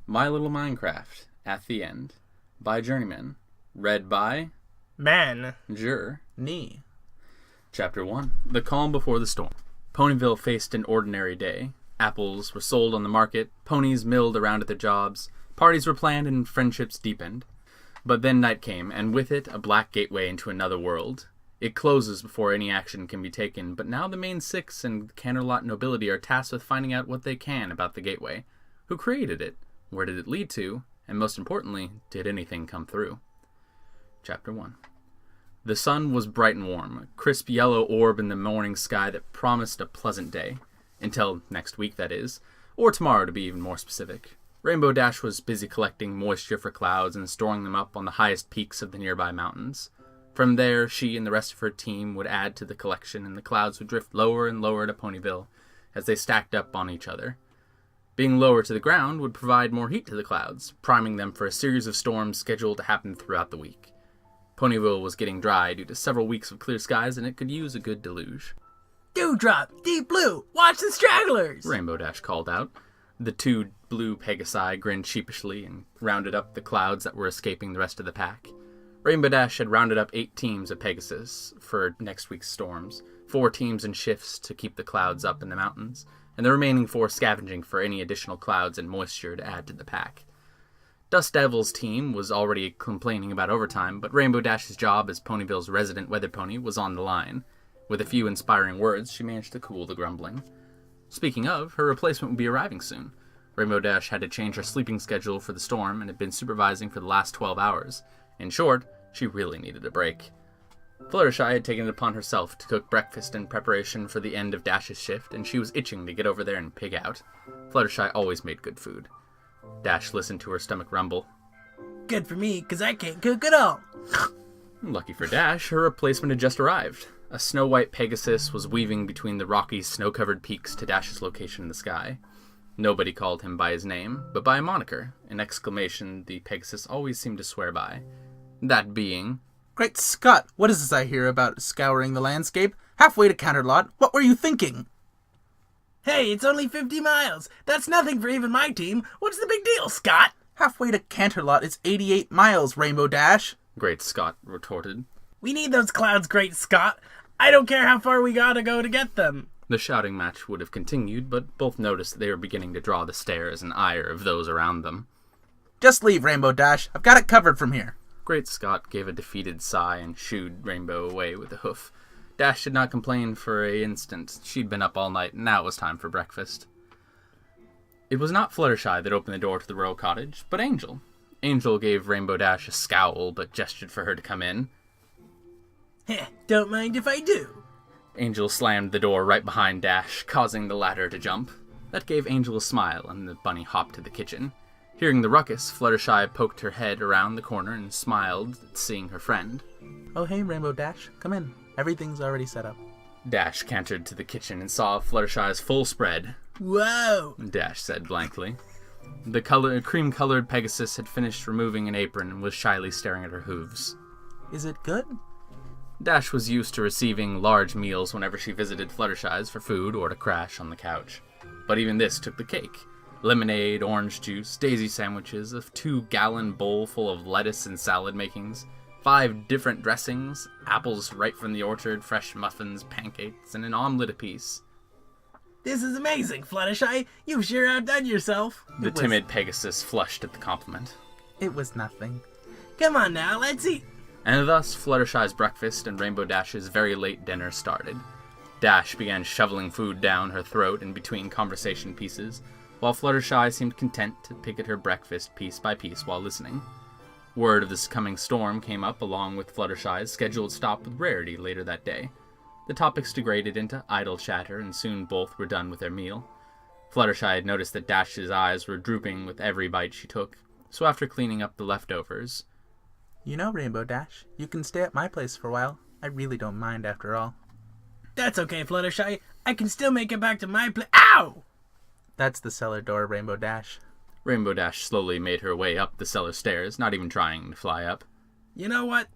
My Little Minecraft, At the End, by Journeyman, read by Man. Knee. Chapter 1. The Calm Before the Storm. Ponyville faced an ordinary day. Apples were sold on the market, ponies milled around at their jobs, parties were planned and friendships deepened. But then night came, and with it a black gateway into another world. It closes before any action can be taken, but now the Mane Six and Canterlot nobility are tasked with finding out what they can about the gateway. Who created it? Where did it lead to? And most importantly, did anything come through? Chapter 1. The sun was bright and warm, a crisp yellow orb in the morning sky that promised a pleasant day. Until next week, that is. Or tomorrow, to be even more specific. Rainbow Dash was busy collecting moisture for clouds and storing them up on the highest peaks of the nearby mountains. From there, she and the rest of her team would add to the collection, and the clouds would drift lower and lower to Ponyville as they stacked up on each other. Being lower to the ground would provide more heat to the clouds, priming them for a series of storms scheduled to happen throughout the week. Ponyville was getting dry due to several weeks of clear skies, and it could use a good deluge. Dewdrop, deep blue, watch the stragglers! Rainbow Dash called out. The two blue Pegasi grinned sheepishly and rounded up the clouds that were escaping the rest of the pack. Rainbow Dash had rounded up 8 teams of Pegasus for next week's storms, 4 teams in shifts to keep the clouds up in the mountains, and the remaining 4 scavenging for any additional clouds and moisture to add to the pack. Dust Devil's team was already complaining about overtime, but Rainbow Dash's job as Ponyville's resident weather pony was on the line. With a few inspiring words, she managed to cool the grumbling. Speaking of, her replacement would be arriving soon. Rainbow Dash had to change her sleeping schedule for the storm and had been supervising for the last 12 hours. In short, she really needed a break. Fluttershy had taken it upon herself to cook breakfast in preparation for the end of Dash's shift, and she was itching to get over there and pig out. Fluttershy always made good food. Dash listened to her stomach rumble. Good for me, 'cause I can't cook at all. Lucky for Dash, her replacement had just arrived. A snow-white Pegasus was weaving between the rocky, snow-covered peaks to Dash's location in the sky. Nobody called him by his name, but by a moniker, an exclamation the Pegasus always seemed to swear by. That being, Great Scott, what is this I hear about scouring the landscape? Halfway to Canterlot, what were you thinking? Hey, it's only 50 miles. That's nothing for even my team. What's the big deal, Scott? Halfway to Canterlot is 88 miles, Rainbow Dash. Great Scott retorted. We need those clouds, Great Scott. I don't care how far we gotta go to get them. The shouting match would have continued, but both noticed that they were beginning to draw the stares and ire of those around them. Just leave, Rainbow Dash. I've got it covered from here. Great Scott gave a defeated sigh and shooed Rainbow away with a hoof. Dash did not complain for an instant. She'd been up all night, and now it was time for breakfast. It was not Fluttershy that opened the door to the royal cottage, but Angel. Angel gave Rainbow Dash a scowl, but gestured for her to come in. Heh, don't mind if I do. Angel slammed the door right behind Dash, causing the latter to jump. That gave Angel a smile, and the bunny hopped to the kitchen. Hearing the ruckus, Fluttershy poked her head around the corner and smiled at seeing her friend. Oh, hey, Rainbow Dash. Come in. Everything's already set up. Dash cantered to the kitchen and saw Fluttershy's full spread. Whoa! Dash said blankly. The cream-colored Pegasus had finished removing an apron and was shyly staring at her hooves. Is it good? Dash was used to receiving large meals whenever she visited Fluttershy's for food or to crash on the couch. But even this took the cake. Lemonade, orange juice, daisy sandwiches, a 2-gallon bowl full of lettuce and salad makings, 5 different dressings, apples right from the orchard, fresh muffins, pancakes, and an omelet apiece. This is amazing, Fluttershy. You've sure outdone yourself. The timid Pegasus flushed at the compliment. It was nothing. Come on now, let's eat. And thus, Fluttershy's breakfast and Rainbow Dash's very late dinner started. Dash began shoveling food down her throat in between conversation pieces, while Fluttershy seemed content to pick at her breakfast piece by piece while listening. Word of this coming storm came up along with Fluttershy's scheduled stop with Rarity later that day. The topics degraded into idle chatter, and soon both were done with their meal. Fluttershy had noticed that Dash's eyes were drooping with every bite she took, so after cleaning up the leftovers... You know, Rainbow Dash, you can stay at my place for a while. I really don't mind after all. That's okay, Fluttershy. I can still make it back to my place. Ow! That's the cellar door, Rainbow Dash. Rainbow Dash slowly made her way up the cellar stairs, not even trying to fly up. You know what?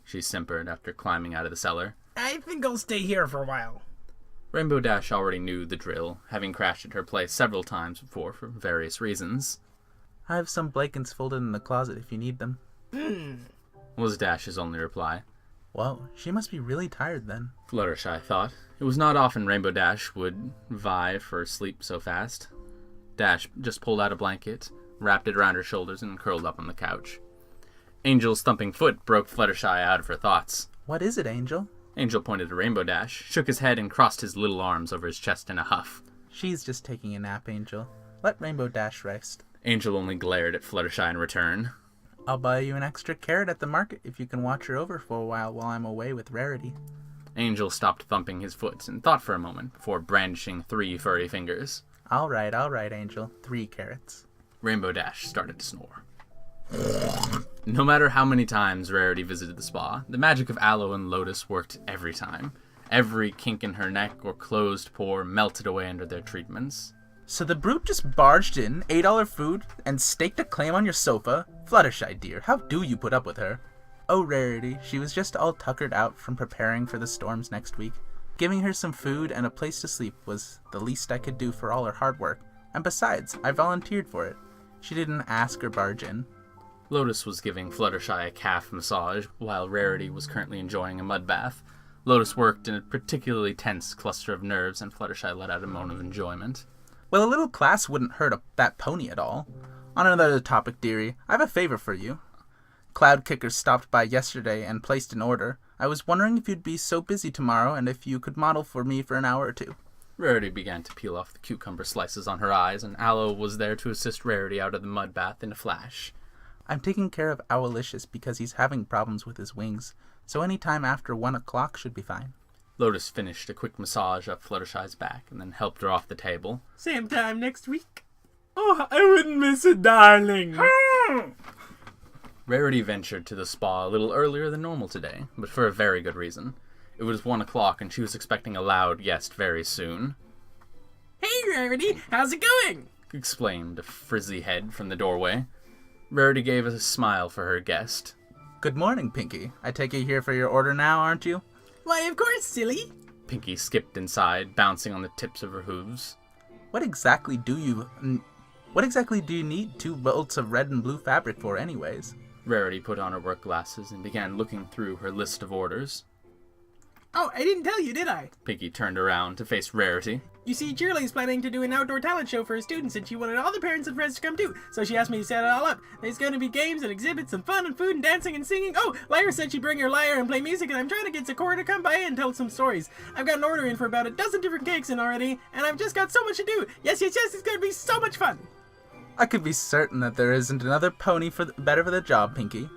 She simpered after climbing out of the cellar. I think I'll stay here for a while. Rainbow Dash already knew the drill, having crashed at her place several times before for various reasons. I have some blankets folded in the closet if you need them. Was Dash's only reply. Whoa, she must be really tired then. Fluttershy thought. It was not often Rainbow Dash would vie for sleep so fast. Dash just pulled out a blanket, wrapped it around her shoulders, and curled up on the couch. Angel's thumping foot broke Fluttershy out of her thoughts. What is it, Angel? Angel pointed to Rainbow Dash, shook his head, and crossed his little arms over his chest in a huff. She's just taking a nap, Angel. Let Rainbow Dash rest. Angel only glared at Fluttershy in return. I'll buy you an extra carrot at the market if you can watch her over for a while I'm away with Rarity. Angel stopped thumping his foot and thought for a moment before brandishing 3 furry fingers. All right, Angel. 3 carrots. Rainbow Dash started to snore. No matter how many times Rarity visited the spa, the magic of Aloe and Lotus worked every time. Every kink in her neck or closed pore melted away under their treatments. So the brute just barged in, ate all her food, and staked a claim on your sofa? Fluttershy, dear, how do you put up with her? Oh, Rarity, she was just all tuckered out from preparing for the storms next week. Giving her some food and a place to sleep was the least I could do for all her hard work. And besides, I volunteered for it. She didn't ask or barge in. Lotus was giving Fluttershy a calf massage, while Rarity was currently enjoying a mud bath. Lotus worked in a particularly tense cluster of nerves, and Fluttershy let out a moan of enjoyment. Well, a little class wouldn't hurt that pony at all. On another topic, dearie, I have a favor for you. Cloud Kicker stopped by yesterday and placed an order. I was wondering if you'd be so busy tomorrow and if you could model for me for an hour or 2. Rarity began to peel off the cucumber slices on her eyes, and Aloe was there to assist Rarity out of the mud bath in a flash. I'm taking care of Owlicious because he's having problems with his wings, so any time after 1 o'clock should be fine. Lotus finished a quick massage up Fluttershy's back and then helped her off the table. Same time next week. Oh, I wouldn't miss it, darling. Rarity ventured to the spa a little earlier than normal today, but for a very good reason. It was 1 o'clock and she was expecting a loud guest very soon. Hey, Rarity, how's it going? Exclaimed a frizzy head from the doorway. Rarity gave a smile for her guest. Good morning, Pinky. I take you here for your order now, aren't you? Why, of course, silly. Pinky skipped inside, bouncing on the tips of her hooves. What exactly do you need 2 bolts of red and blue fabric for anyways? Rarity put on her work glasses and began looking through her list of orders. Oh, I didn't tell you, did I? Pinky turned around to face Rarity. You see, Cheerley's planning to do an outdoor talent show for her students, and she wanted all the parents and friends to come too, so she asked me to set it all up. There's going to be games and exhibits and fun and food and dancing and singing. Oh, Lyra said she'd bring her lyre and play music, and I'm trying to get Sakura to come by and tell some stories. I've got an order in for about a dozen different cakes in already, and I've just got so much to do. Yes, it's going to be so much fun. I could be certain that there isn't another pony better for the job, Pinky.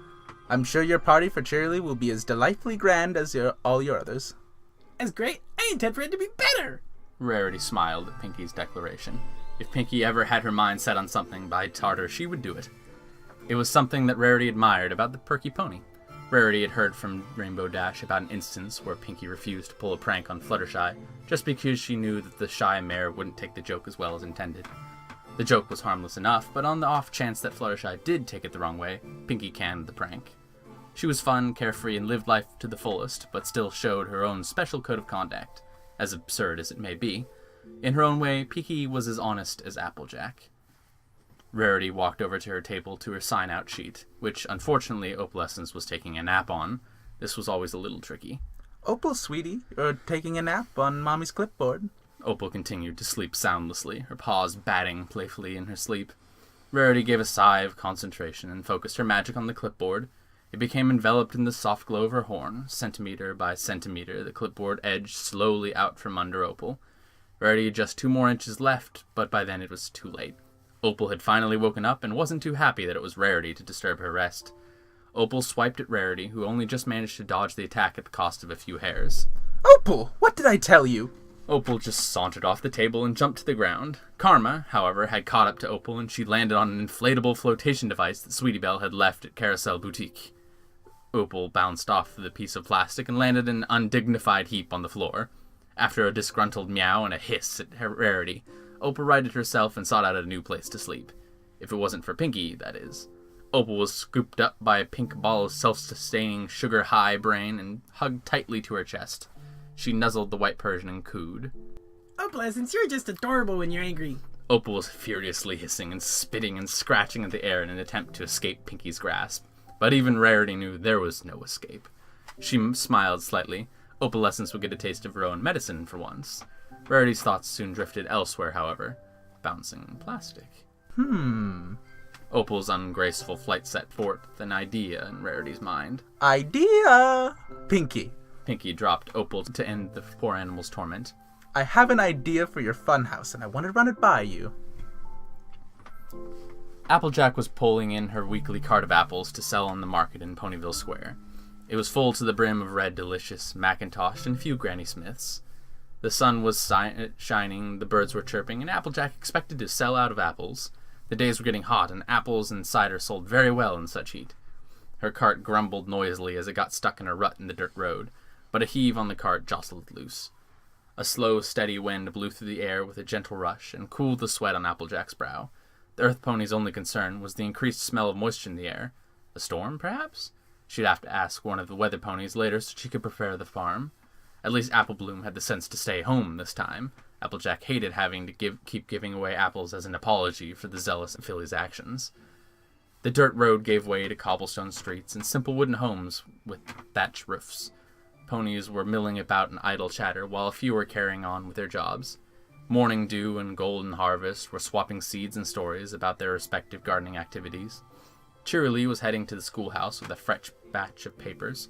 I'm sure your party for Cheerly will be as delightfully grand as all your others. That's great. I intend for it to be better. Rarity smiled at Pinky's declaration. If Pinky ever had her mind set on something by Tartar, she would do it. It was something that Rarity admired about the perky pony. Rarity had heard from Rainbow Dash about an instance where Pinky refused to pull a prank on Fluttershy just because she knew that the shy mare wouldn't take the joke as well as intended. The joke was harmless enough, but on the off chance that Fluttershy did take it the wrong way, Pinky canned the prank. She was fun, carefree, and lived life to the fullest, but still showed her own special code of conduct, as absurd as it may be. In her own way, Pinky was as honest as Applejack. Rarity walked over to her table to her sign-out sheet, which, unfortunately, Opalescence was taking a nap on. This was always a little tricky. Opal, sweetie, you're taking a nap on Mommy's clipboard. Opal continued to sleep soundlessly, her paws batting playfully in her sleep. Rarity gave a sigh of concentration and focused her magic on the clipboard. It became enveloped in the soft glow of her horn. Centimeter by centimeter, the clipboard edged slowly out from under Opal. Rarity had just 2 more inches left, but by then it was too late. Opal had finally woken up and wasn't too happy that it was Rarity to disturb her rest. Opal swiped at Rarity, who only just managed to dodge the attack at the cost of a few hairs. Opal, what did I tell you? Opal just sauntered off the table and jumped to the ground. Karma, however, had caught up to Opal, and she landed on an inflatable flotation device that Sweetie Belle had left at Carousel Boutique. Opal bounced off the piece of plastic and landed in an undignified heap on the floor. After a disgruntled meow and a hiss at Rarity, Opal righted herself and sought out a new place to sleep. If it wasn't for Pinky, that is. Opal was scooped up by a pink ball of self-sustaining sugar-high brain and hugged tightly to her chest. She nuzzled the white Persian and cooed. Oh, Pleasance, you're just adorable when you're angry. Opal was furiously hissing and spitting and scratching at the air in an attempt to escape Pinky's grasp. But even Rarity knew there was no escape. She smiled slightly. Opalescence would get a taste of her own medicine for once. Rarity's thoughts soon drifted elsewhere, however. Bouncing plastic. Opal's ungraceful flight set forth an idea in Rarity's mind. Idea! Pinky. Pinky dropped Opal to end the poor animal's torment. I have an idea for your funhouse, and I want to run it by you. Applejack was pulling in her weekly cart of apples to sell on the market in Ponyville Square. It was full to the brim of red delicious, Macintosh, and a few Granny Smiths. The sun was shining, the birds were chirping, and Applejack expected to sell out of apples. The days were getting hot, and apples and cider sold very well in such heat. Her cart grumbled noisily as it got stuck in a rut in the dirt road, but a heave on the cart jostled it loose. A slow, steady wind blew through the air with a gentle rush and cooled the sweat on Applejack's brow. The Earth Pony's only concern was the increased smell of moisture in the air. A storm, perhaps? She'd have to ask one of the weather ponies later so she could prepare the farm. At least Applebloom had the sense to stay home this time. Applejack hated having to keep giving away apples as an apology for the zealous filly's actions. The dirt road gave way to cobblestone streets and simple wooden homes with thatched roofs. Ponies were milling about in idle chatter, while a few were carrying on with their jobs. Morning Dew and Golden Harvest were swapping seeds and stories about their respective gardening activities. Cheerilee was heading to the schoolhouse with a fresh batch of papers,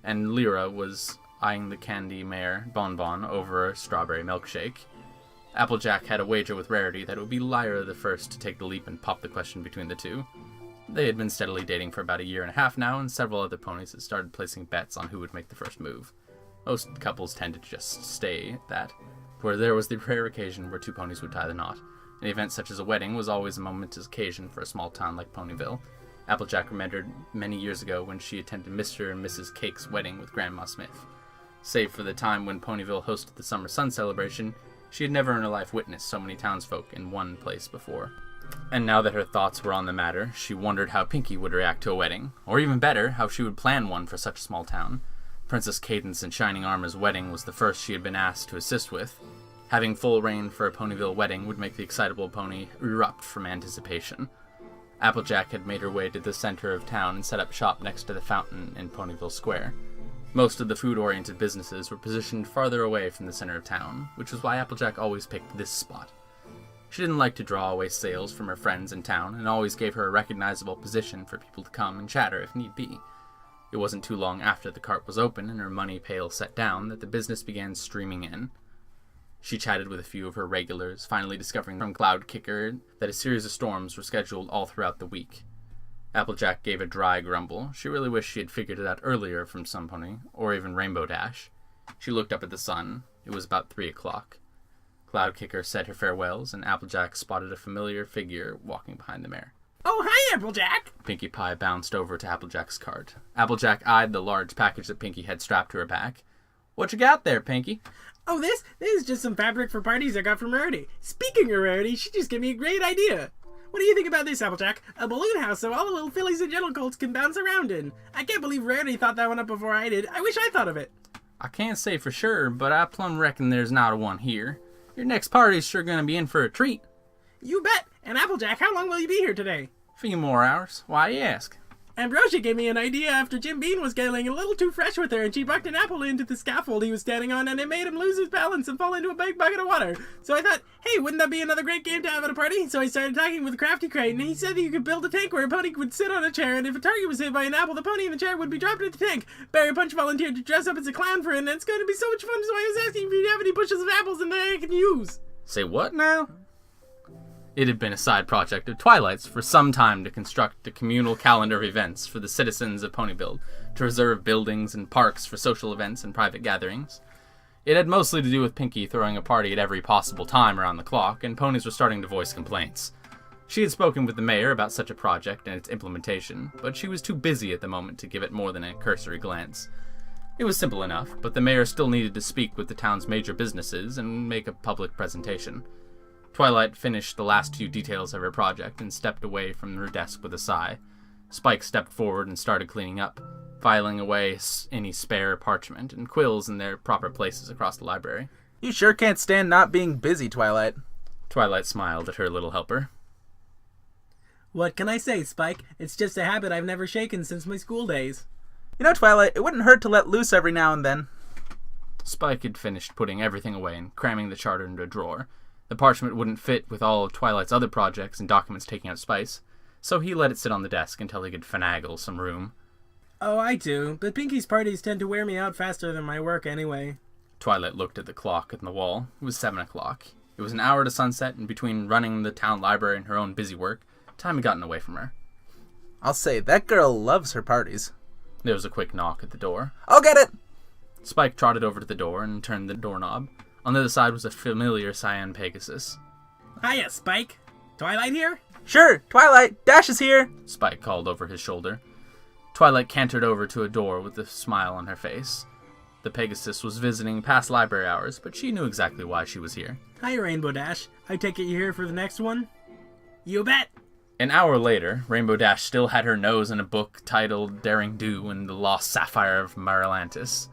and Lyra was eyeing the candy mare Bonbon over a strawberry milkshake. Applejack had a wager with Rarity that it would be Lyra the first to take the leap and pop the question between the two. They had been steadily dating for about a year and a half now, and several other ponies had started placing bets on who would make the first move. Most couples tended to just stay at that, where there was the rare occasion where two ponies would tie the knot. An event such as a wedding was always a momentous occasion for a small town like Ponyville. Applejack remembered many years ago when she attended Mr. and Mrs. Cake's wedding with Grandma Smith. Save for the time when Ponyville hosted the Summer Sun celebration, she had never in her life witnessed so many townsfolk in one place before. And now that her thoughts were on the matter, she wondered how Pinky would react to a wedding, or even better, how she would plan one for such a small town. Princess Cadence and Shining Armor's wedding was the first she had been asked to assist with. Having full reign for a Ponyville wedding would make the excitable pony erupt from anticipation. Applejack had made her way to the center of town and set up shop next to the fountain in Ponyville Square. Most of the food-oriented businesses were positioned farther away from the center of town, which was why Applejack always picked this spot. She didn't like to draw away sales from her friends in town, and always gave her a recognizable position for people to come and chatter if need be. It wasn't too long after the cart was open and her money pail set down that the business began streaming in. She chatted with a few of her regulars, finally discovering from Cloud Kicker that a series of storms were scheduled all throughout the week. Applejack gave a dry grumble. She really wished she had figured it out earlier from some pony, or even Rainbow Dash. She looked up at the sun. It was about 3 o'clock. Cloud Kicker said her farewells, and Applejack spotted a familiar figure walking behind the mare. Oh, hi, Applejack! Pinkie Pie bounced over to Applejack's cart. Applejack eyed the large package that Pinkie had strapped to her back. What you got there, Pinkie? Oh, this is just some fabric for parties I got from Rarity. Speaking of Rarity, she just gave me a great idea. What do you think about this, Applejack? A balloon house so all the little fillies and gentle colts can bounce around in. I can't believe Rarity thought that one up before I did. I wish I thought of it. I can't say for sure, but I plumb reckon there's not a one here. Your next party's sure gonna be in for a treat. You bet. And Applejack, how long will you be here today? Few more hours. Why you ask? Ambrosia gave me an idea after Jim Bean was getting a little too fresh with her, and she bucked an apple into the scaffold he was standing on, and it made him lose his balance and fall into a big bucket of water. So I thought, hey, wouldn't that be another great game to have at a party? So I started talking with Crafty Crate, and he said that you could build a tank where a pony would sit on a chair, and if a target was hit by an apple, the pony in the chair would be dropped into the tank. Barry Punch volunteered to dress up as a clown for it, and it's going to be so much fun, so I was asking if you have any bushels of apples and that I can use. Say what now? It had been a side project of Twilight's for some time to construct a communal calendar of events for the citizens of Ponyville, to reserve buildings and parks for social events and private gatherings. It had mostly to do with Pinkie throwing a party at every possible time around the clock, and ponies were starting to voice complaints. She had spoken with the mayor about such a project and its implementation, but she was too busy at the moment to give it more than a cursory glance. It was simple enough, but the mayor still needed to speak with the town's major businesses and make a public presentation. Twilight finished the last few details of her project and stepped away from her desk with a sigh. Spike stepped forward and started cleaning up, filing away any spare parchment and quills in their proper places across the library. You sure can't stand not being busy, Twilight. Twilight smiled at her little helper. What can I say, Spike? It's just a habit I've never shaken since my school days. You know, Twilight, it wouldn't hurt to let loose every now and then. Spike had finished putting everything away and cramming the charter into a drawer. The parchment wouldn't fit with all of Twilight's other projects and documents taking up space, so he let it sit on the desk until he could finagle some room. Oh, I do, but Pinky's parties tend to wear me out faster than my work anyway. Twilight looked at the clock on the wall. It was 7 o'clock. It was an hour to sunset, and between running the town library and her own busy work, time had gotten away from her. I'll say, that girl loves her parties. There was a quick knock at the door. I'll get it! Spike trotted over to the door and turned the doorknob. On the other side was a familiar cyan Pegasus. Hiya, Spike. Twilight here? Sure, Twilight, Dash is here! Spike called over his shoulder. Twilight cantered over to a door with a smile on her face. The Pegasus was visiting past library hours, but she knew exactly why she was here. Hi, Rainbow Dash. I take it you're here for the next one? You bet! An hour later, Rainbow Dash still had her nose in a book titled Daring Do and the Lost Sapphire of Marilantis.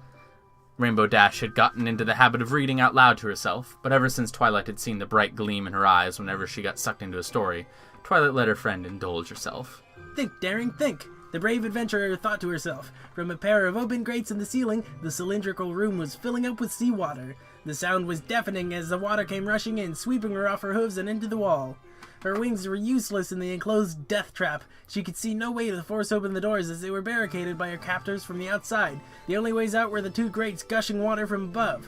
Rainbow Dash had gotten into the habit of reading out loud to herself, but ever since Twilight had seen the bright gleam in her eyes whenever she got sucked into a story, Twilight let her friend indulge herself. Think, Daring, think! The brave adventurer thought to herself. From a pair of open grates in the ceiling, the cylindrical room was filling up with seawater. The sound was deafening as the water came rushing in, sweeping her off her hooves and into the wall. Her wings were useless in the enclosed death trap. She could see no way to force open the doors as they were barricaded by her captors from the outside. The only ways out were the two grates gushing water from above.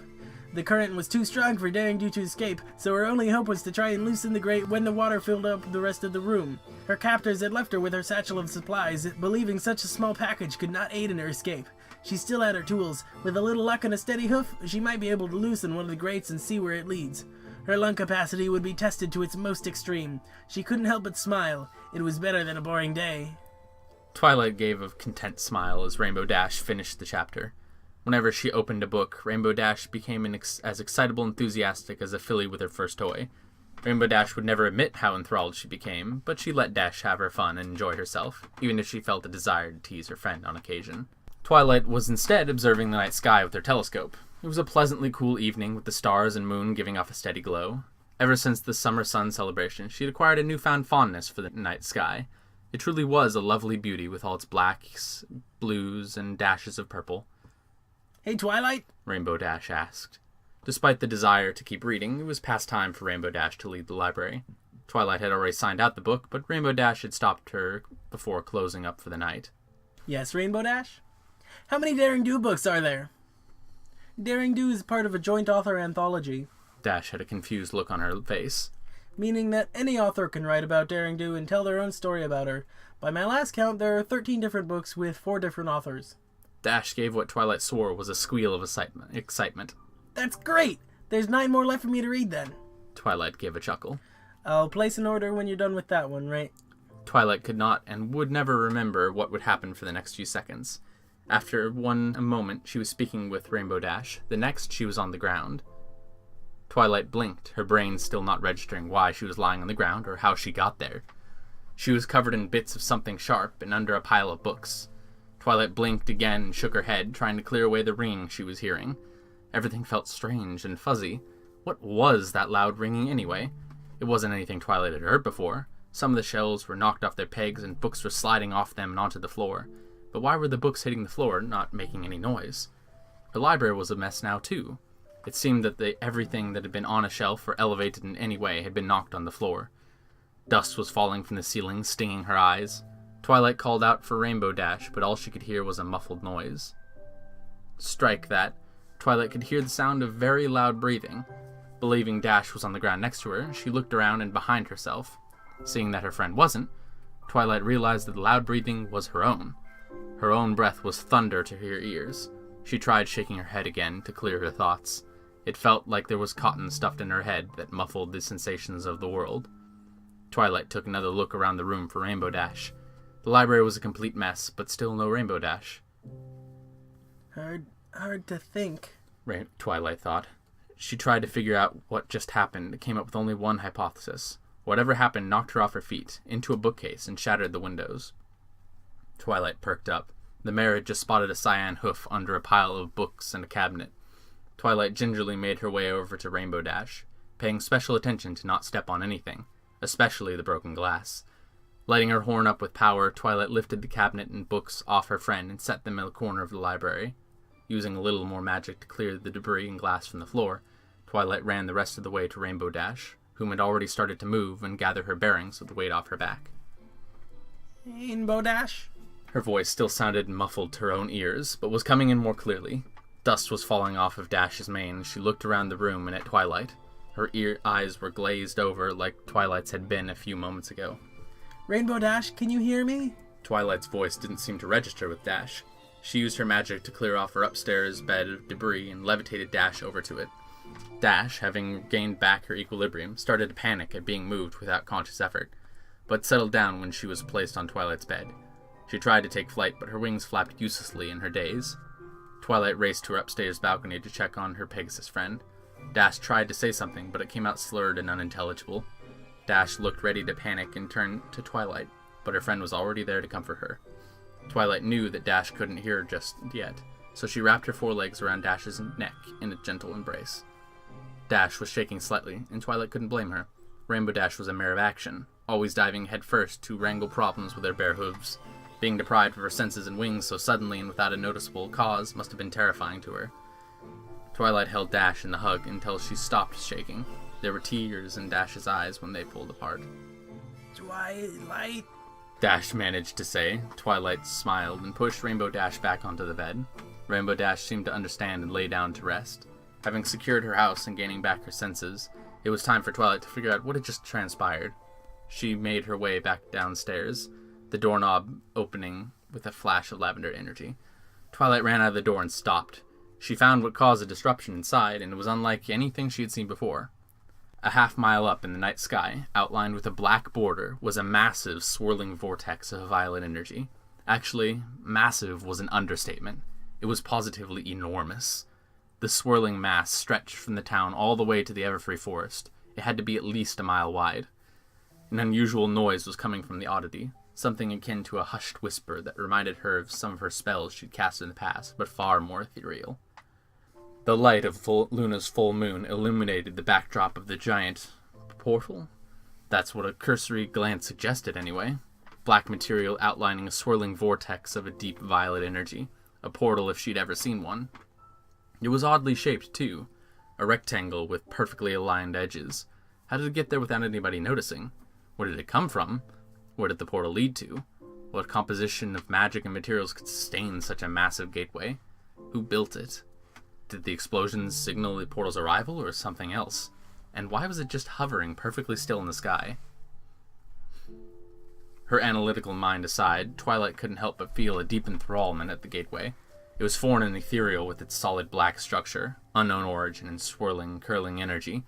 The current was too strong for Daring Do to escape, so her only hope was to try and loosen the grate when the water filled up the rest of the room. Her captors had left her with her satchel of supplies, believing such a small package could not aid in her escape. She still had her tools. With a little luck and a steady hoof, she might be able to loosen one of the grates and see where it leads. Her lung capacity would be tested to its most extreme. She couldn't help but smile. It was better than a boring day. Twilight gave a content smile as Rainbow Dash finished the chapter. Whenever she opened a book, Rainbow Dash became as excitable and enthusiastic as a filly with her first toy. Rainbow Dash would never admit how enthralled she became, but she let Dash have her fun and enjoy herself, even if she felt a desire to tease her friend on occasion. Twilight was instead observing the night sky with her telescope. It was a pleasantly cool evening with the stars and moon giving off a steady glow. Ever since the summer sun celebration, she had acquired a newfound fondness for the night sky. It truly was a lovely beauty with all its blacks, blues, and dashes of purple. Hey, Twilight? Rainbow Dash asked. Despite the desire to keep reading, it was past time for Rainbow Dash to leave the library. Twilight had already signed out the book, but Rainbow Dash had stopped her before closing up for the night. Yes, Rainbow Dash? How many Daring Do books are there? Daring Do is part of a joint author anthology. Dash had a confused look on her face. Meaning that any author can write about Daring Do and tell their own story about her. By my last count, there are 13 different books with 4 different authors. Dash gave what Twilight swore was a squeal of excitement. That's great! There's 9 more left for me to read then. Twilight gave a chuckle. I'll place an order when you're done with that one, right? Twilight could not and would never remember what would happen for the next few seconds. After one moment, she was speaking with Rainbow Dash. The next, she was on the ground. Twilight blinked, her brain still not registering why she was lying on the ground or how she got there. She was covered in bits of something sharp and under a pile of books. Twilight blinked again and shook her head, trying to clear away the ringing she was hearing. Everything felt strange and fuzzy. What was that loud ringing anyway? It wasn't anything Twilight had heard before. Some of the shelves were knocked off their pegs and books were sliding off them and onto the floor. But why were the books hitting the floor, not making any noise? Her library was a mess now, too. It seemed that everything that had been on a shelf or elevated in any way had been knocked on the floor. Dust was falling from the ceiling, stinging her eyes. Twilight called out for Rainbow Dash, but all she could hear was a muffled noise. Strike that. Twilight could hear the sound of very loud breathing. Believing Dash was on the ground next to her, she looked around and behind herself. Seeing that her friend wasn't, Twilight realized that the loud breathing was her own. Her own breath was thunder to her ears. She tried shaking her head again to clear her thoughts. It felt like there was cotton stuffed in her head that muffled the sensations of the world. Twilight took another look around the room for Rainbow Dash. The library was a complete mess, but still no Rainbow Dash. Hard to think, Twilight thought. She tried to figure out what just happened and came up with only one hypothesis. Whatever happened knocked her off her feet, into a bookcase, and shattered the windows. Twilight perked up. The mare had just spotted a cyan hoof under a pile of books and a cabinet. Twilight gingerly made her way over to Rainbow Dash. paying special attention to not step on anything, especially the broken glass. Lighting her horn up with power, Twilight lifted the cabinet and books off her friend and set them in a corner of the library. Using a little more magic to clear the debris and glass from the floor, Twilight ran the rest of the way to Rainbow Dash, whom had already started to move and gather her bearings with the weight off her back. Rainbow Dash? Her voice still sounded muffled to her own ears, but was coming in more clearly. Dust was falling off of Dash's mane as she looked around the room and at Twilight. Her eyes were glazed over like Twilight's had been a few moments ago. Rainbow Dash, can you hear me? Twilight's voice didn't seem to register with Dash. She used her magic to clear off her upstairs bed of debris and levitated Dash over to it. Dash, having gained back her equilibrium, started to panic at being moved without conscious effort, but settled down when she was placed on Twilight's bed. She tried to take flight, but her wings flapped uselessly in her daze. Twilight raced to her upstairs balcony to check on her Pegasus friend. Dash tried to say something, but it came out slurred and unintelligible. Dash looked ready to panic and turned to Twilight, but her friend was already there to comfort her. Twilight knew that Dash couldn't hear her just yet, so she wrapped her forelegs around Dash's neck in a gentle embrace. Dash was shaking slightly, and Twilight couldn't blame her. Rainbow Dash was a mare of action, always diving headfirst to wrangle problems with her bare hooves. Being deprived of her senses and wings so suddenly and without a noticeable cause must have been terrifying to her. Twilight held Dash in the hug until she stopped shaking. There were tears in Dash's eyes when they pulled apart. Twilight? Dash managed to say. Twilight smiled and pushed Rainbow Dash back onto the bed. Rainbow Dash seemed to understand and lay down to rest. Having secured her house and gaining back her senses, it was time for Twilight to figure out what had just transpired. She made her way back downstairs, the doorknob opening with a flash of lavender energy. Twilight ran out of the door and stopped. She found what caused a disruption inside, and it was unlike anything she had seen before. A half-mile up in the night sky, outlined with a black border, was a massive, swirling vortex of violet energy. Actually, massive was an understatement. It was positively enormous. The swirling mass stretched from the town all the way to the Everfree Forest. It had to be at least a mile wide. An unusual noise was coming from the oddity, something akin to a hushed whisper that reminded her of some of her spells she'd cast in the past, but far more ethereal. The light of Luna's full moon illuminated the backdrop of the giant portal. That's what a cursory glance suggested, anyway. Black material outlining a swirling vortex of a deep violet energy. A portal if she'd ever seen one. It was oddly shaped, too. A rectangle with perfectly aligned edges. How did it get there without anybody noticing? Where did it come from? Where did the portal lead to? What composition of magic and materials could sustain such a massive gateway? Who built it? Did the explosions signal the portal's arrival, or something else? And why was it just hovering perfectly still in the sky? Her analytical mind aside, Twilight couldn't help but feel a deep enthrallment at the gateway. It was foreign and ethereal with its solid black structure, unknown origin and swirling, curling energy.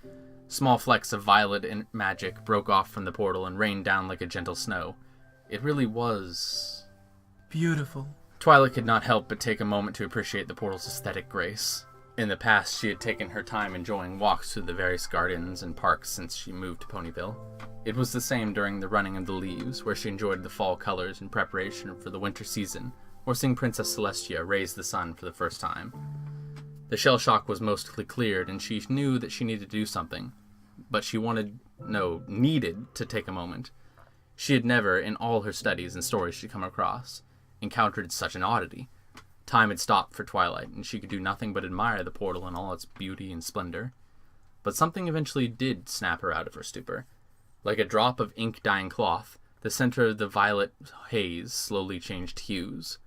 Small flecks of violet magic broke off from the portal and rained down like a gentle snow. It really was beautiful. Twilight could not help but take a moment to appreciate the portal's aesthetic grace. In the past, she had taken her time enjoying walks through the various gardens and parks since she moved to Ponyville. It was the same during the running of the leaves, where she enjoyed the fall colors in preparation for the winter season, or seeing Princess Celestia raise the sun for the first time. The shell shock was mostly cleared, and she knew that she needed to do something, but she needed to take a moment. She had never, in all her studies and stories she'd come across, encountered such an oddity. Time had stopped for Twilight, and she could do nothing but admire the portal in all its beauty and splendor. But something eventually did snap her out of her stupor. Like a drop of ink-dyeing cloth, the center of the violet haze slowly changed hues.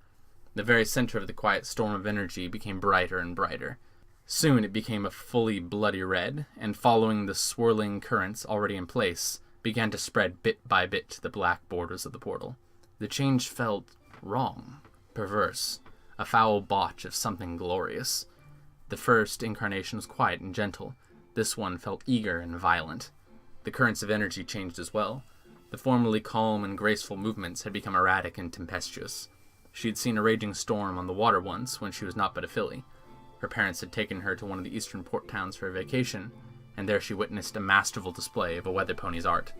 The very center of the quiet storm of energy became brighter and brighter. Soon it became a fully bloody red, and following the swirling currents already in place, began to spread bit by bit to the black borders of the portal. The change felt wrong, perverse, a foul botch of something glorious. The first incarnation was quiet and gentle. This one felt eager and violent. The currents of energy changed as well. The formerly calm and graceful movements had become erratic and tempestuous. She had seen a raging storm on the water once when she was not but a filly. Her parents had taken her to one of the eastern port towns for a vacation, and there she witnessed a masterful display of a weather pony's art.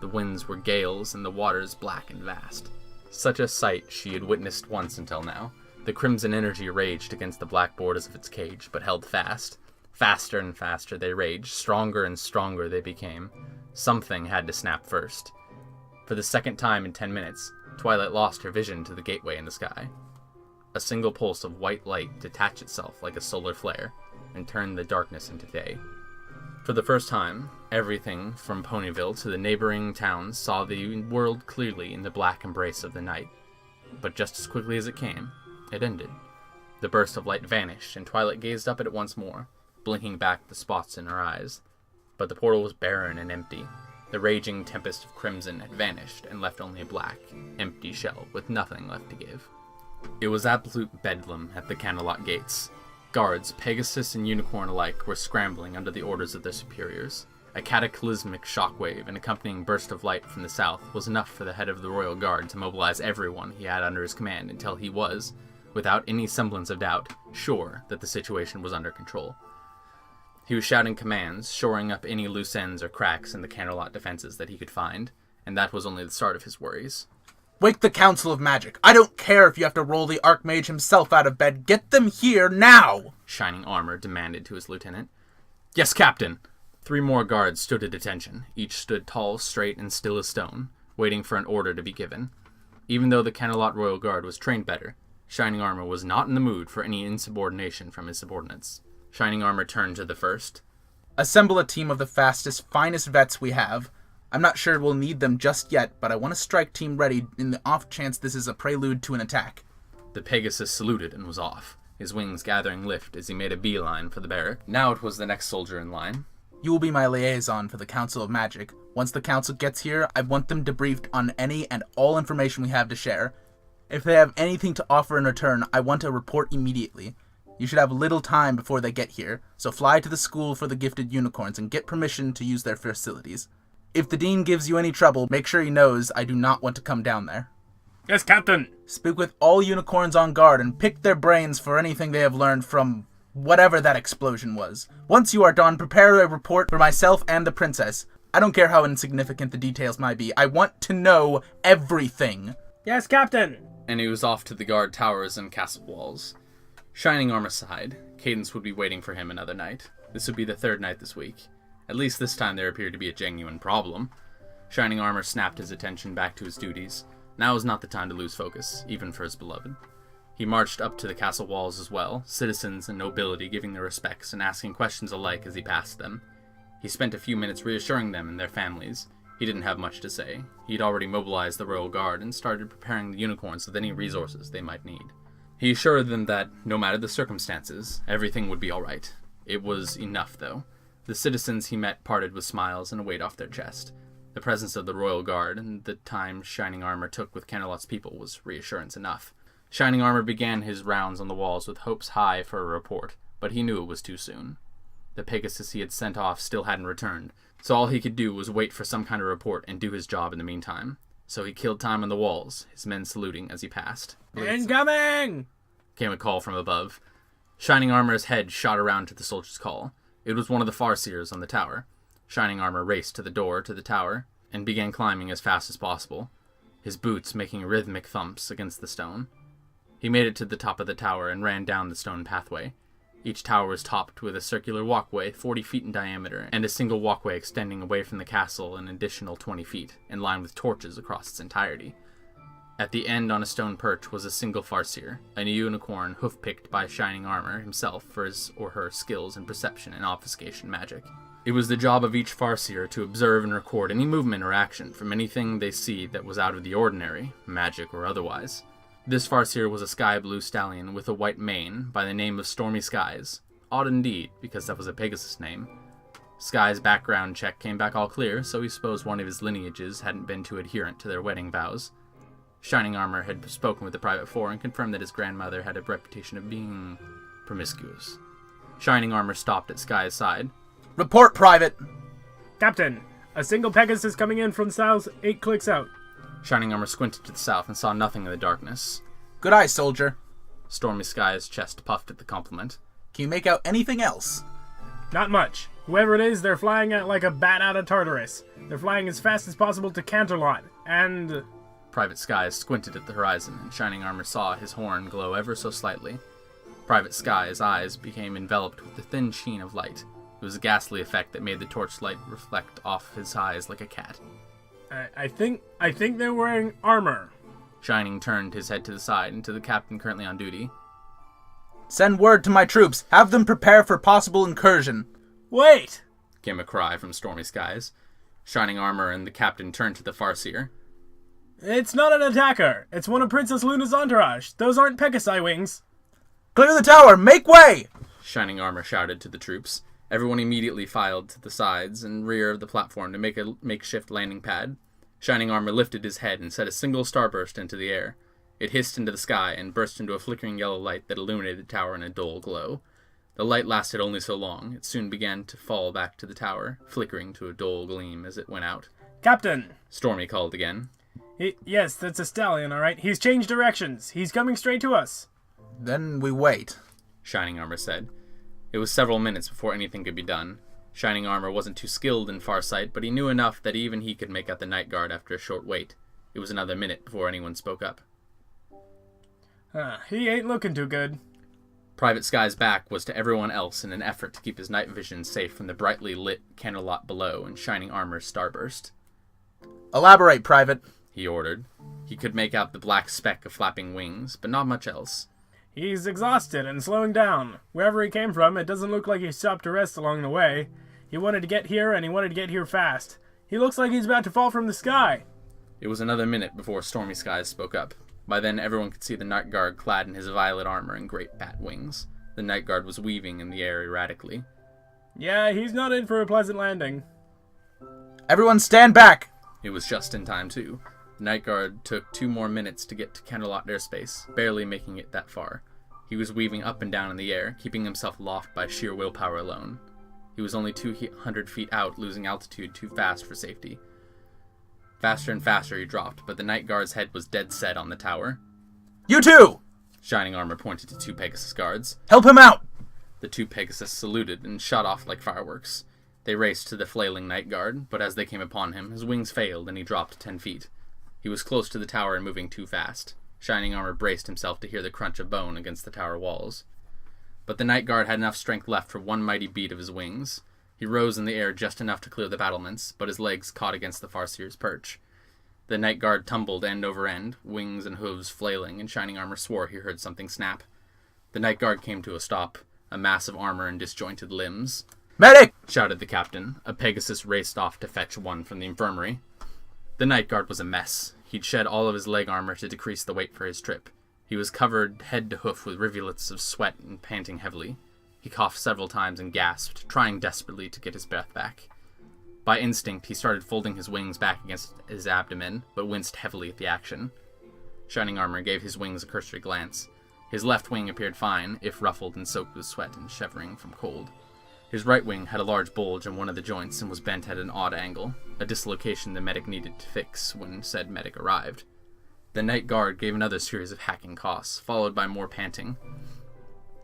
The winds were gales and the waters black and vast. Such a sight she had witnessed once until now. The crimson energy raged against the black borders of its cage, but held fast. Faster and faster they raged, stronger and stronger they became. Something had to snap first. For the second time in 10 minutes, Twilight lost her vision to the gateway in the sky. A single pulse of white light detached itself like a solar flare and turned the darkness into day. For the first time, everything from Ponyville to the neighboring towns saw the world clearly in the black embrace of the night. But just as quickly as it came, it ended. The burst of light vanished, and Twilight gazed up at it once more, blinking back the spots in her eyes. But the portal was barren and empty. The raging tempest of crimson had vanished and left only a black, empty shell with nothing left to give. It was absolute bedlam at the Canterlot gates. Guards, Pegasus and Unicorn alike, were scrambling under the orders of their superiors. A cataclysmic shockwave and accompanying burst of light from the south was enough for the head of the Royal Guard to mobilize everyone he had under his command until he was, without any semblance of doubt, sure that the situation was under control. He was shouting commands, shoring up any loose ends or cracks in the Canterlot defenses that he could find, and that was only the start of his worries. Wake the Council of Magic. I don't care if you have to roll the Archmage himself out of bed. Get them here now! Shining Armor demanded to his lieutenant. Yes, Captain! 3 more guards stood at attention. Each stood tall, straight, and still as stone, waiting for an order to be given. Even though the Canterlot Royal Guard was trained better, Shining Armor was not in the mood for any insubordination from his subordinates. Shining Armor turned to the first. Assemble a team of the fastest, finest vets we have. I'm not sure we'll need them just yet, but I want a strike team ready in the off chance this is a prelude to an attack. The Pegasus saluted and was off, his wings gathering lift as he made a beeline for the barrack. Now it was the next soldier in line. You will be my liaison for the Council of Magic. Once the Council gets here, I want them debriefed on any and all information we have to share. If they have anything to offer in return, I want a report immediately. You should have little time before they get here, so fly to the school for the gifted unicorns and get permission to use their facilities. If the Dean gives you any trouble, make sure he knows I do not want to come down there. Yes, Captain! Speak with all unicorns on guard and pick their brains for anything they have learned from whatever that explosion was. Once you are done, prepare a report for myself and the princess. I don't care how insignificant the details might be. I want to know everything. Yes, Captain! And he was off to the guard towers and castle walls. Shining Armor sighed. Cadence would be waiting for him another night. This would be the 3rd night this week. At least this time there appeared to be a genuine problem. Shining Armor snapped his attention back to his duties. Now was not the time to lose focus, even for his beloved. He marched up to the castle walls as well, citizens and nobility giving their respects and asking questions alike as he passed them. He spent a few minutes reassuring them and their families. He didn't have much to say. He'd already mobilized the Royal Guard and started preparing the unicorns with any resources they might need. He assured them that, no matter the circumstances, everything would be alright. It was enough, though. The citizens he met parted with smiles and a weight off their chest. The presence of the Royal Guard and the time Shining Armor took with Canterlot's people was reassurance enough. Shining Armor began his rounds on the walls with hopes high for a report, but he knew it was too soon. The Pegasus he had sent off still hadn't returned, so all he could do was wait for some kind of report and do his job in the meantime. So he killed time on the walls, his men saluting as he passed. Incoming! Came a call from above. Shining Armor's head shot around to the soldier's call. It was one of the Farseers on the tower. Shining Armor raced to the door to the tower and began climbing as fast as possible, his boots making rhythmic thumps against the stone. He made it to the top of the tower and ran down the stone pathway. Each tower was topped with a circular walkway 40 feet in diameter, and a single walkway extending away from the castle an additional 20 feet, in line with torches across its entirety. At the end on a stone perch was a single Farseer, a unicorn hoof-picked by Shining Armor himself for his or her skills in perception and obfuscation magic. It was the job of each Farseer to observe and record any movement or action from anything they see that was out of the ordinary, magic or otherwise. This Farseer was a sky-blue stallion with a white mane by the name of Stormy Skies. Odd indeed, because that was a Pegasus name. Sky's background check came back all clear, so he supposed one of his lineages hadn't been too adherent to their wedding vows. Shining Armor had spoken with the Private Four and confirmed that his grandmother had a reputation of being promiscuous. Shining Armor stopped at Sky's side. Report, Private! Captain, a single Pegasus coming in from south, 8 clicks out. Shining Armor squinted to the south and saw nothing in the darkness. Good eye, soldier. Stormy Sky's chest puffed at the compliment. Can you make out anything else? Not much. Whoever it is, they're flying at like a bat out of Tartarus. They're flying as fast as possible to Canterlot, and... Private Skies squinted at the horizon, and Shining Armor saw his horn glow ever so slightly. Private Sky's eyes became enveloped with a thin sheen of light. It was a ghastly effect that made the torchlight reflect off his eyes like a cat. I think they're wearing armor. Shining turned his head to the side and to the captain currently on duty. Send word to my troops. Have them prepare for possible incursion. Wait! Came a cry from Stormy Skies. Shining Armor and the captain turned to the Farseer. It's not an attacker. It's one of Princess Luna's entourage. Those aren't Pegasi wings. Clear the tower! Make way! Shining Armor shouted to the troops. Everyone immediately filed to the sides and rear of the platform to make a makeshift landing pad. Shining Armor lifted his head and set a single starburst into the air. It hissed into the sky and burst into a flickering yellow light that illuminated the tower in a dull glow. The light lasted only so long. It soon began to fall back to the tower, flickering to a dull gleam as it went out. Captain! Stormy called again. Yes, that's a stallion, all right. He's changed directions. He's coming straight to us. Then we wait, Shining Armor said. It was several minutes before anything could be done. Shining Armor wasn't too skilled in farsight, but he knew enough that even he could make out the night guard after a short wait. It was another minute before anyone spoke up. He ain't looking too good. Private Sky's back was to everyone else in an effort to keep his night vision safe from the brightly lit Canterlot below and Shining Armor's starburst. Elaborate, Private, he ordered. He could make out the black speck of flapping wings, but not much else. He's exhausted and slowing down. Wherever he came from, it doesn't look like he stopped to rest along the way. He wanted to get here, and he wanted to get here fast. He looks like he's about to fall from the sky. It was another minute before Stormy Skies spoke up. By then, everyone could see the night guard clad in his violet armor and great bat wings. The night guard was weaving in the air erratically. Yeah, he's not in for a pleasant landing. Everyone stand back! It was just in time, too. The night guard took 2 more minutes to get to Canterlot airspace, barely making it that far. He was weaving up and down in the air, keeping himself aloft by sheer willpower alone. He was only 200 feet out, losing altitude too fast for safety. Faster and faster he dropped, but the night guard's head was dead set on the tower. You two! Shining Armor pointed to 2 Pegasus guards. Help him out! The 2 Pegasus saluted and shot off like fireworks. They raced to the flailing night guard, but as they came upon him, his wings failed and he dropped 10 feet. He was close to the tower and moving too fast. Shining Armor braced himself to hear the crunch of bone against the tower walls. But the night guard had enough strength left for one mighty beat of his wings. He rose in the air just enough to clear the battlements, but his legs caught against the Farseer's perch. The night guard tumbled end over end, wings and hooves flailing, and Shining Armor swore he heard something snap. The night guard came to a stop, a mass of armor and disjointed limbs. Medic! Shouted the captain. A Pegasus raced off to fetch one from the infirmary. The night guard was a mess. He'd shed all of his leg armor to decrease the weight for his trip. He was covered head to hoof with rivulets of sweat and panting heavily. He coughed several times and gasped, trying desperately to get his breath back. By instinct, he started folding his wings back against his abdomen, but winced heavily at the action. Shining Armor gave his wings a cursory glance. His left wing appeared fine, if ruffled and soaked with sweat and shivering from cold. His right wing had a large bulge in one of the joints and was bent at an odd angle, a dislocation the medic needed to fix when said medic arrived. The night guard gave another series of hacking coughs, followed by more panting.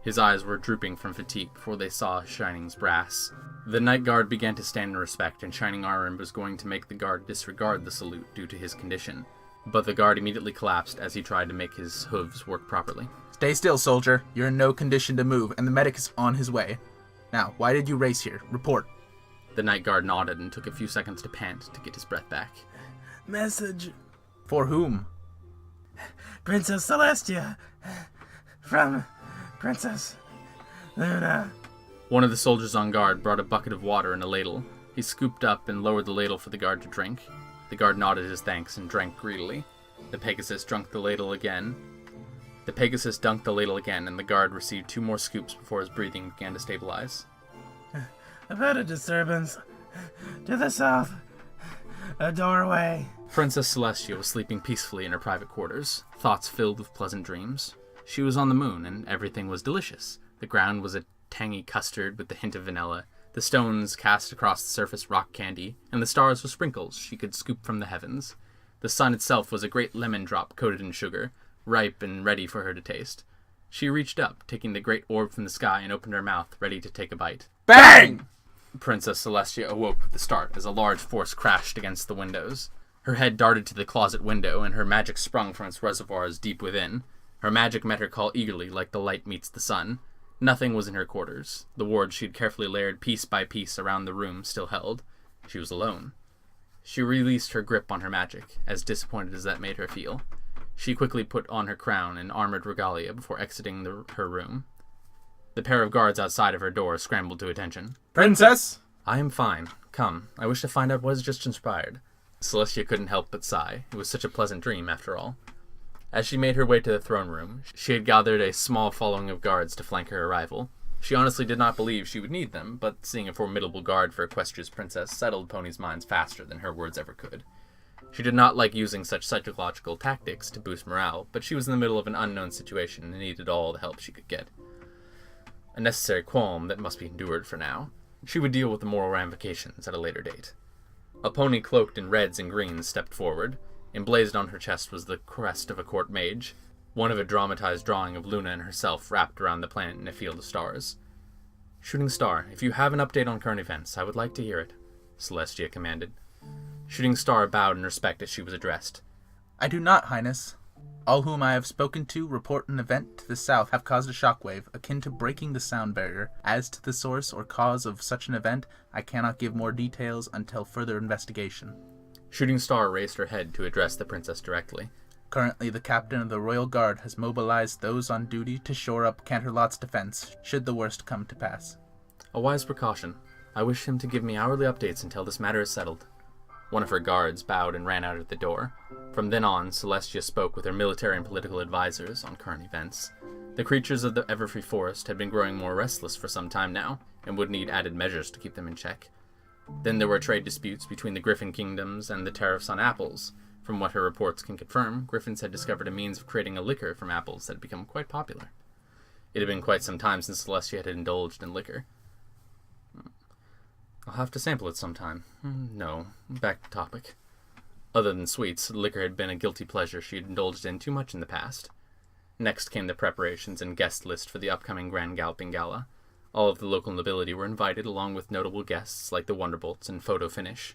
His eyes were drooping from fatigue before they saw Shining's brass. The night guard began to stand in respect, and Shining Armor was going to make the guard disregard the salute due to his condition. But the guard immediately collapsed as he tried to make his hooves work properly. Stay still, soldier. You're in no condition to move, and the medic is on his way. Now, why did you race here? Report. The night guard nodded and took a few seconds to pant to get his breath back. Message. For whom? Princess Celestia. From Princess Luna. One of the soldiers on guard brought a bucket of water and a ladle. He scooped up and lowered the ladle for the guard to drink. The guard nodded his thanks and drank greedily. The Pegasus dunked the ladle again. And the guard received 2 more scoops before his breathing began to stabilize. I've had a disturbance. To the south. A doorway. Princess Celestia was sleeping peacefully in her private quarters, thoughts filled with pleasant dreams. She was on the moon, and everything was delicious. The ground was a tangy custard with the hint of vanilla. The stones cast across the surface rock candy, and the stars were sprinkles she could scoop from the heavens. The sun itself was a great lemon drop coated in sugar, ripe and ready for her to taste. She reached up, taking the great orb from the sky, and opened her mouth, ready to take a bite. Bang! Princess Celestia awoke with a start as a large force crashed against the windows. Her head darted to the closet window, and her magic sprung from its reservoirs deep within. Her magic met her call eagerly, like the light meets the sun. Nothing was in her quarters. The wards she'd carefully layered piece by piece around the room still held. She was alone. She released her grip on her magic, as disappointed as that made her feel. She quickly put on her crown and armored regalia before exiting her room. The pair of guards outside of her door scrambled to attention. Princess! I am fine. Come, I wish to find out what has just transpired. Celestia couldn't help but sigh. It was such a pleasant dream, after all. As she made her way to the throne room, she had gathered a small following of guards to flank her arrival. She honestly did not believe she would need them, but seeing a formidable guard for Equestria's princess settled Pony's minds faster than her words ever could. She did not like using such psychological tactics to boost morale, but she was in the middle of an unknown situation and needed all the help she could get. A necessary qualm that must be endured for now. She would deal with the moral ramifications at a later date. A pony cloaked in reds and greens stepped forward. Emblazoned on her chest was the crest of a court mage, one of a dramatized drawing of Luna and herself wrapped around the planet in a field of stars. Shooting Star, if you have an update on current events, I would like to hear it, Celestia commanded. Shooting Star bowed in respect as she was addressed. I do not, Highness. All whom I have spoken to report an event to the south have caused a shockwave, akin to breaking the sound barrier. As to the source or cause of such an event, I cannot give more details until further investigation. Shooting Star raised her head to address the princess directly. Currently, the captain of the Royal Guard has mobilized those on duty to shore up Canterlot's defense, should the worst come to pass. A wise precaution. I wish him to give me hourly updates until this matter is settled. One of her guards bowed and ran out at the door. From then on, Celestia spoke with her military and political advisors on current events. The creatures of the Everfree Forest had been growing more restless for some time now, and would need added measures to keep them in check. Then there were trade disputes between the Griffin kingdoms and the tariffs on apples. From what her reports can confirm, Griffins had discovered a means of creating a liquor from apples that had become quite popular. It had been quite some time since Celestia had indulged in liquor. I'll have to sample it sometime. No, back to topic. Other than sweets, liquor had been a guilty pleasure she had indulged in too much in the past. Next came the preparations and guest list for the upcoming Grand Galloping Gala. All of the local nobility were invited, along with notable guests like the Wonderbolts and Photo Finish.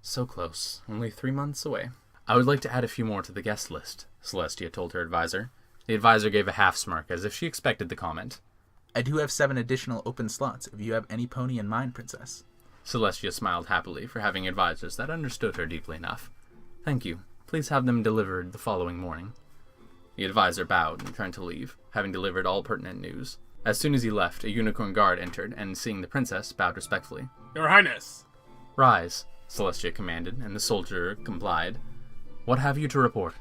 So close, only 3 months away. I would like to add a few more to the guest list, Celestia told her advisor. The advisor gave a half smirk, as if she expected the comment. I do have 7 additional open slots, if you have any pony in mind, Princess. Celestia smiled happily for having advisors that understood her deeply enough. Thank you. Please have them delivered the following morning. The advisor bowed and turned to leave, having delivered all pertinent news. As soon as he left, a unicorn guard entered, and seeing the princess, bowed respectfully. Your Highness! Rise, Celestia commanded, and the soldier complied. What have you to report?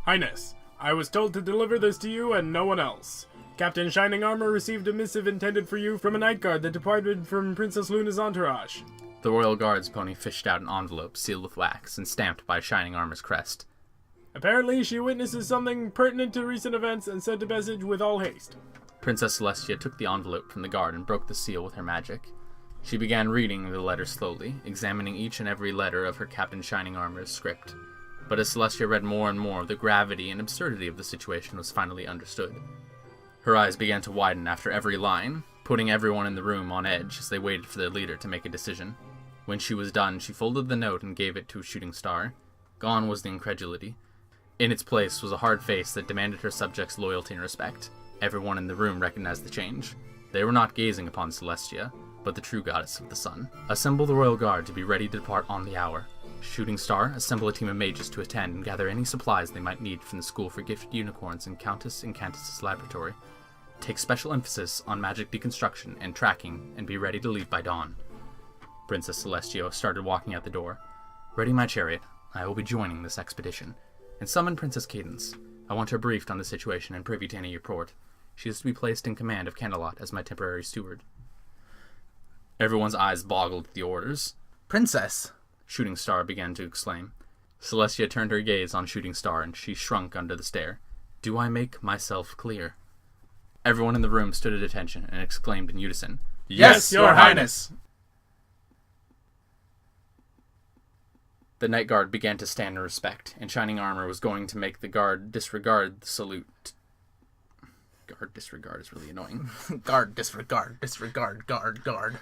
Highness, I was told to deliver this to you and no one else. Captain Shining Armor received a missive intended for you from a night guard that departed from Princess Luna's entourage. The Royal Guard's pony fished out an envelope sealed with wax and stamped by Shining Armor's crest. Apparently, she witnesses something pertinent to recent events and sent a message with all haste. Princess Celestia took the envelope from the guard and broke the seal with her magic. She began reading the letter slowly, examining each and every letter of her Captain Shining Armor's script. But as Celestia read more and more, the gravity and absurdity of the situation was finally understood. Her eyes began to widen after every line, putting everyone in the room on edge as they waited for their leader to make a decision. When she was done, she folded the note and gave it to Shooting Star. Gone was the incredulity. In its place was a hard face that demanded her subjects' loyalty and respect. Everyone in the room recognized the change. They were not gazing upon Celestia, but the true goddess of the sun. Assemble the Royal Guard to be ready to depart on the hour. Shooting Star, assemble a team of mages to attend and gather any supplies they might need from the School for Gifted Unicorns in Countess and Cantus's laboratory. Take special emphasis on magic deconstruction and tracking, and be ready to leave by dawn. Princess Celestia started walking out the door. Ready my chariot. I will be joining this expedition. And summon Princess Cadence. I want her briefed on the situation and privy to any report. She is to be placed in command of Canterlot as my temporary steward. Everyone's eyes boggled at the orders. Princess! Shooting Star began to exclaim. Celestia turned her gaze on Shooting Star, and she shrunk under the stare. Do I make myself clear? Everyone in the room stood at attention and exclaimed in unison, Yes, Your Highness! The Night Guard began to stand in respect, and Shining Armor was going to make the guard disregard the salute. Guard disregard is really annoying. Guard, disregard, guard.